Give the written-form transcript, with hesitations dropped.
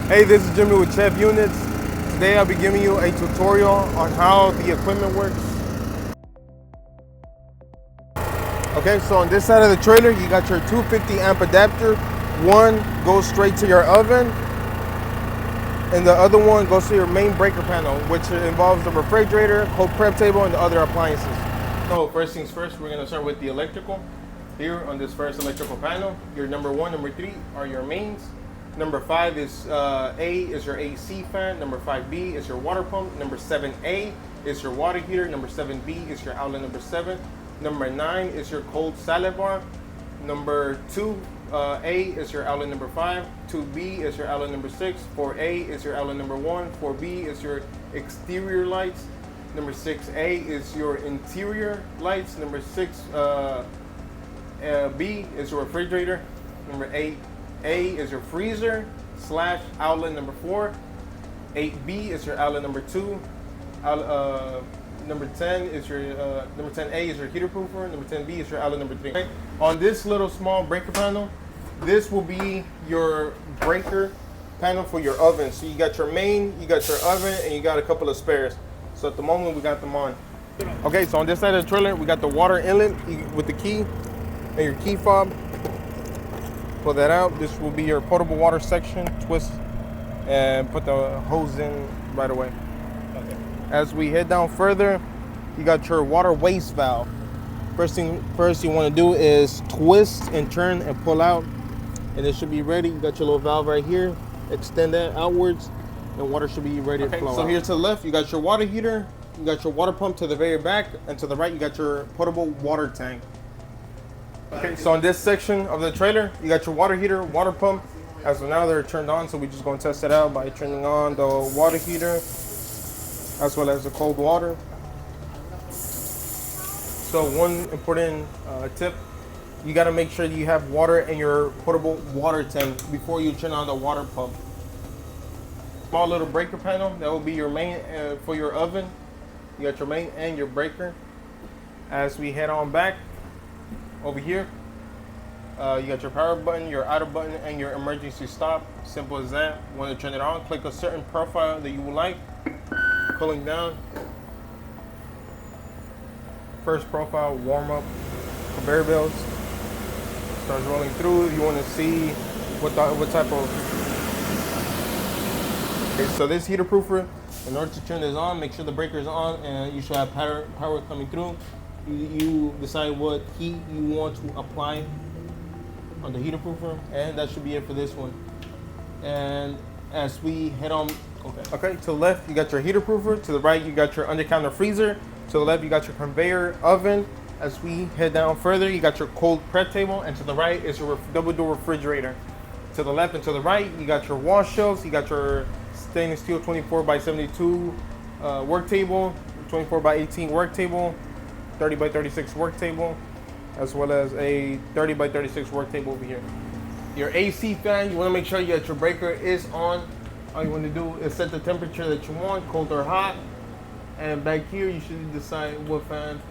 Hey, this is Jimmy with Chef Units. Today I'll be giving you a tutorial on how the equipment works. Okay, so on this side of the trailer, you got your 250 amp adapter. One goes straight to your oven, and the other one goes to your main breaker panel, which involves the refrigerator, cold prep table, and the other appliances. So first things first, we're gonna start with the electrical. Here on this first electrical panel, your number 1, number 3 are your mains. Number 5 is A is your AC fan. Number 5B is your water pump. Number 7A is your water heater. Number 7B is your outlet number 7. Number 9 is your cold salad bar. Number 2A is your outlet number 5. 2B is your outlet number 6. 4A is your outlet number 1. 4B is your exterior lights. Number 6A is your interior lights. Number 6B is your refrigerator. Number 8A is your freezer / outlet number 4. 8B is your outlet number 2. Number 10 is your number 10A is your heater proofer. Number 10B is your outlet number 3. Okay. On this little small breaker panel, this will be your breaker panel for your oven. So you got your main, you got your oven, and you got a couple of spares. So at the moment we got them on. Okay, so on this side of the trailer, we got the water inlet with the key and your key fob. Pull that out. This will be your potable water section. Twist and put the hose in right away. Okay. As we head down further, you got your water waste valve. First you want to do is twist and turn and pull out, and it should be ready. You got your little valve right here. Extend that outwards, and water should be ready to flow. So here to the left, you got your water heater. You got your water pump to the very back, and to the right, you got your potable water tank. Okay, so in this section of the trailer, you got your water heater, water pump. As of now, they're turned on, so we're just going to test it out by turning on the water heater as well as the cold water. So one important tip, you got to make sure you have water in your potable water tank before you turn on the water pump. Small little breaker panel, that will be your main for your oven. You got your main and your breaker. As we head on back, over here, you got your power button, your auto button, and your emergency stop. Simple as that. Want to turn it on, click a certain profile that you would like. Pulling down. First profile, warm up, conveyor belts. Starts rolling through. You want to see what type of. Okay, so this heater proofer, in order to turn this on, make sure the breaker is on, and you should have power coming through. You decide what heat you want to apply on the heater proofer, and that should be it for this one. And as we head on, okay, to the left you got your heater proofer, to the right you got your under counter freezer, to the left you got your conveyor oven. As we head down further, you got your cold prep table, and to the right is your double door refrigerator. To the left and to the right you got your wash shelves, you got your stainless steel 24x72 work table, 24x18 work table, 30x36 work table, as well as a 30x36 work table over here. Your AC fan, you want to make sure that your breaker is on. All you want to do is set the temperature that you want, cold or hot. And back here, you should decide what fan